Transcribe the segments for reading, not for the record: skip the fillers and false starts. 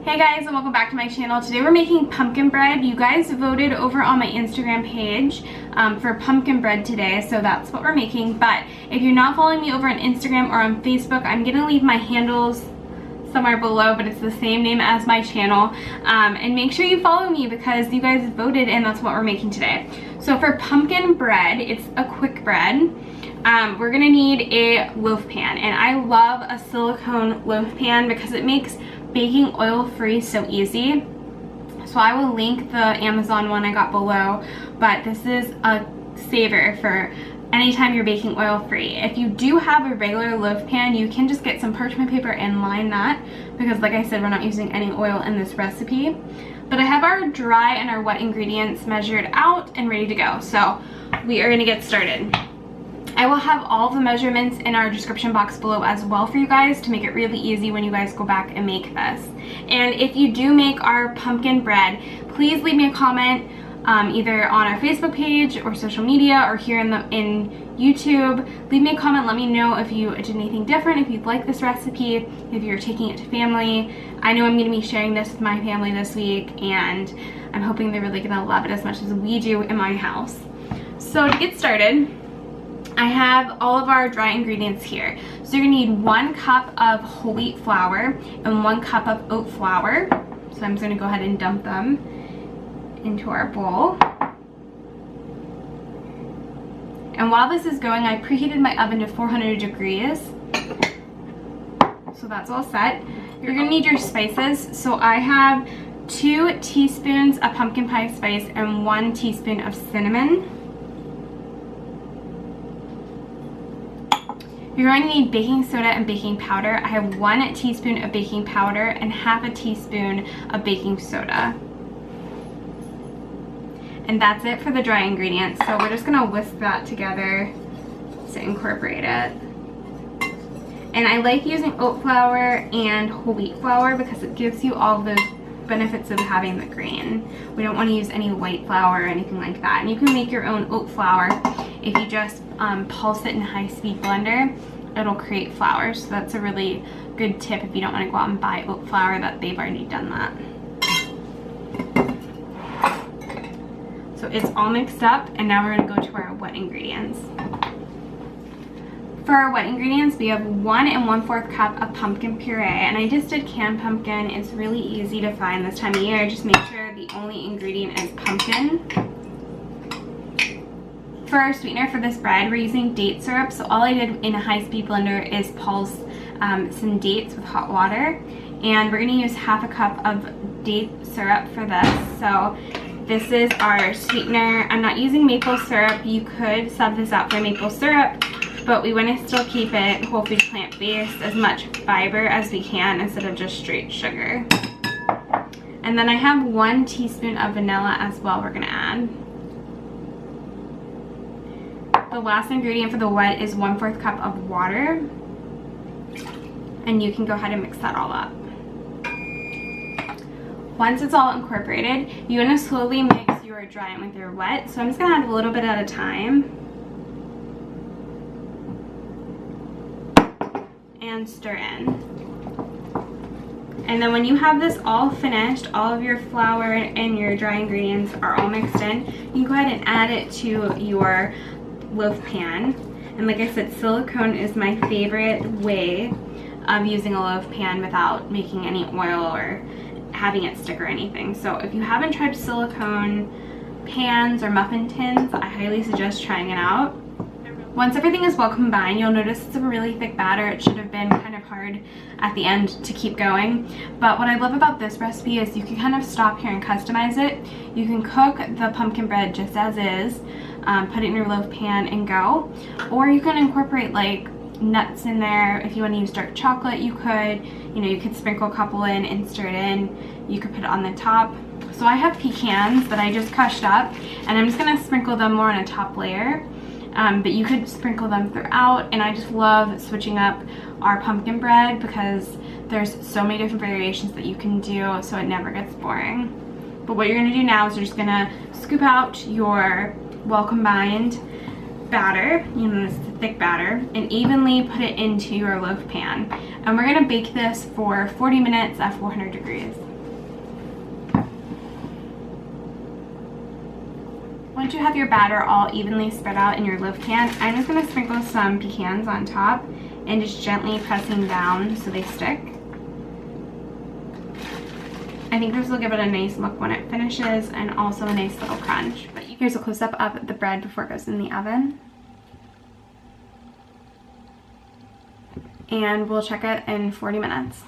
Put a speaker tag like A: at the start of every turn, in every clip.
A: Hey guys, and welcome back to my channel. Today we're making pumpkin bread. You guys voted over on my Instagram page for pumpkin bread today, so that's what we're making. But if you're not following me over on Instagram or on Facebook, I'm gonna leave my handles somewhere below, but it's the same name as my channel. And make sure you follow me because you guys voted and that's what we're making today. So for pumpkin bread, it's a quick bread. We're gonna need a loaf pan, and I love a silicone loaf pan because it makes baking oil free so easy. So I will link the Amazon one I got below, but this is a saver for anytime you're baking oil free. If you do have a regular loaf pan, you can just get some parchment paper and line that, because like I said, we're not using any oil in this recipe. But I have our dry and our wet ingredients measured out and ready to go, so we are gonna get started. I will have all the measurements in our description box below as well for you guys to make it really easy when you guys go back and make this. And if you do make our pumpkin bread, please leave me a comment either on our Facebook page or social media or here in YouTube. Leave me a comment, let me know if you did anything different, if you'd like this recipe, if you're taking it to family. I know I'm going to be sharing this with my family this week, and I'm hoping they're really going to love it as much as we do in my house. So to get started, I have all of our dry ingredients here. So you're gonna need 1 cup of whole wheat flour and 1 cup of oat flour. So I'm just gonna go ahead and dump them into our bowl. And while this is going, I preheated my oven to 400 degrees. So that's all set. You're gonna need your spices. So I have 2 teaspoons of pumpkin pie spice and 1 teaspoon of cinnamon. You're going to need baking soda and baking powder. I have 1 teaspoon of baking powder and half a teaspoon of baking soda. And that's it for the dry ingredients. So we're just going to whisk that together to incorporate it. And I like using oat flour and whole wheat flour because it gives you all the benefits of having the grain. We don't want to use any white flour or anything like that. And you can make your own oat flour if you just pulse it in a high-speed blender. It'll create flour, so that's a really good tip if you don't want to go out and buy oat flour, that they've already done that. So it's all mixed up, and now we're going to go to our wet ingredients. For our wet ingredients, we have 1 1/4 cup of pumpkin puree, and I just did canned pumpkin. It's really easy to find this time of year. Just make sure the only ingredient is pumpkin. For our sweetener for this bread, we're using date syrup. So all I did in a high-speed blender is pulse some dates with hot water, and we're going to use half a cup of date syrup for this. So this is our sweetener. I'm not using maple syrup. You could sub this out for maple syrup, but we want to still keep it whole food plant-based, as much fiber as we can instead of just straight sugar. And then I have 1 teaspoon of vanilla as well we're going to add. The last ingredient for the wet is 1/4 cup of water, and you can go ahead and mix that all up. Once it's all incorporated, you want to slowly mix your dry and with your wet. So I'm just going to add a little bit at a time and stir in. And then when you have this all finished, all of your flour and your dry ingredients are all mixed in, you can go ahead and add it to your loaf pan. And like I said, silicone is my favorite way of using a loaf pan without making any oil or having it stick or anything. So if you haven't tried silicone pans or muffin tins, I highly suggest trying it out. Once everything is well combined, you'll notice it's a really thick batter. It should have been kind of hard at the end to keep going. But what I love about this recipe is you can kind of stop here and customize it. You can cook the pumpkin bread just as is, put it in your loaf pan and go. Or you can incorporate like nuts in there. If you want to use dark chocolate, you could. You know, you could sprinkle a couple in and stir it in. You could put it on the top. So I have pecans that I just crushed up, and I'm just going to sprinkle them more on a top layer. But you could sprinkle them throughout, and I just love switching up our pumpkin bread because there's so many different variations that you can do, so it never gets boring. But what you're going to do now is you're just going to scoop out your well combined batter, you know, this thick batter, and evenly put it into your loaf pan. And we're going to bake this for 40 minutes at 400 degrees. Once you have your batter all evenly spread out in your loaf pan, I'm just going to sprinkle some pecans on top and just gently pressing down so they stick. I think this will give it a nice look when it finishes and also a nice little crunch. But here's a close-up of the bread before it goes in the oven. And we'll check it in 40 minutes.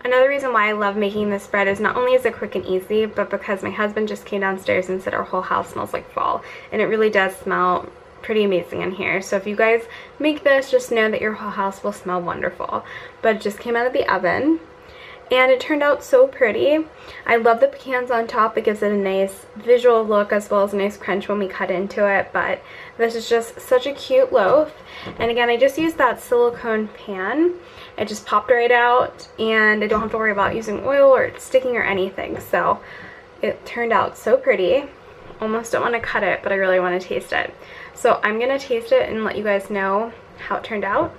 A: Another reason why I love making this bread is not only is it quick and easy, but because my husband just came downstairs and said our whole house smells like fall. And it really does smell pretty amazing in here. So if you guys make this, just know that your whole house will smell wonderful. But it just came out of the oven. And it turned out so pretty. I love the pecans on top. It gives it a nice visual look as well as a nice crunch when we cut into it. But this is just such a cute loaf. And again, I just used that silicone pan. It just popped right out and I don't have to worry about using oil or sticking or anything. So it turned out so pretty. Almost don't want to cut it, but I really want to taste it. So I'm going to taste it and let you guys know how it turned out.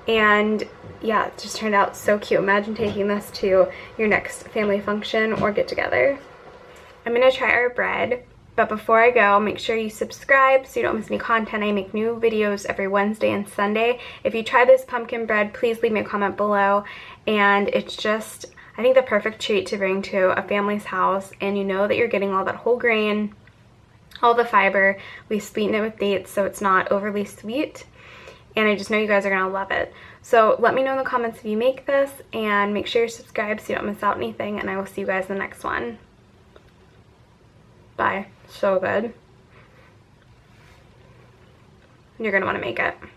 A: And yeah, it just turned out so cute. Imagine taking this to your next family function or get together. I'm going to try our bread, but before I go, make sure you subscribe so you don't miss any content. I make new videos every Wednesday and Sunday. If you try this pumpkin bread, please leave me a comment below. And it's just, I think, the perfect treat to bring to a family's house. And you know that you're getting all that whole grain, all the fiber. We sweeten it with dates so it's not overly sweet. And I just know you guys are going to love it. So let me know in the comments if you make this, and make sure you're subscribed so you don't miss out anything, and I will see you guys in the next one. Bye. So good. You're going to want to make it.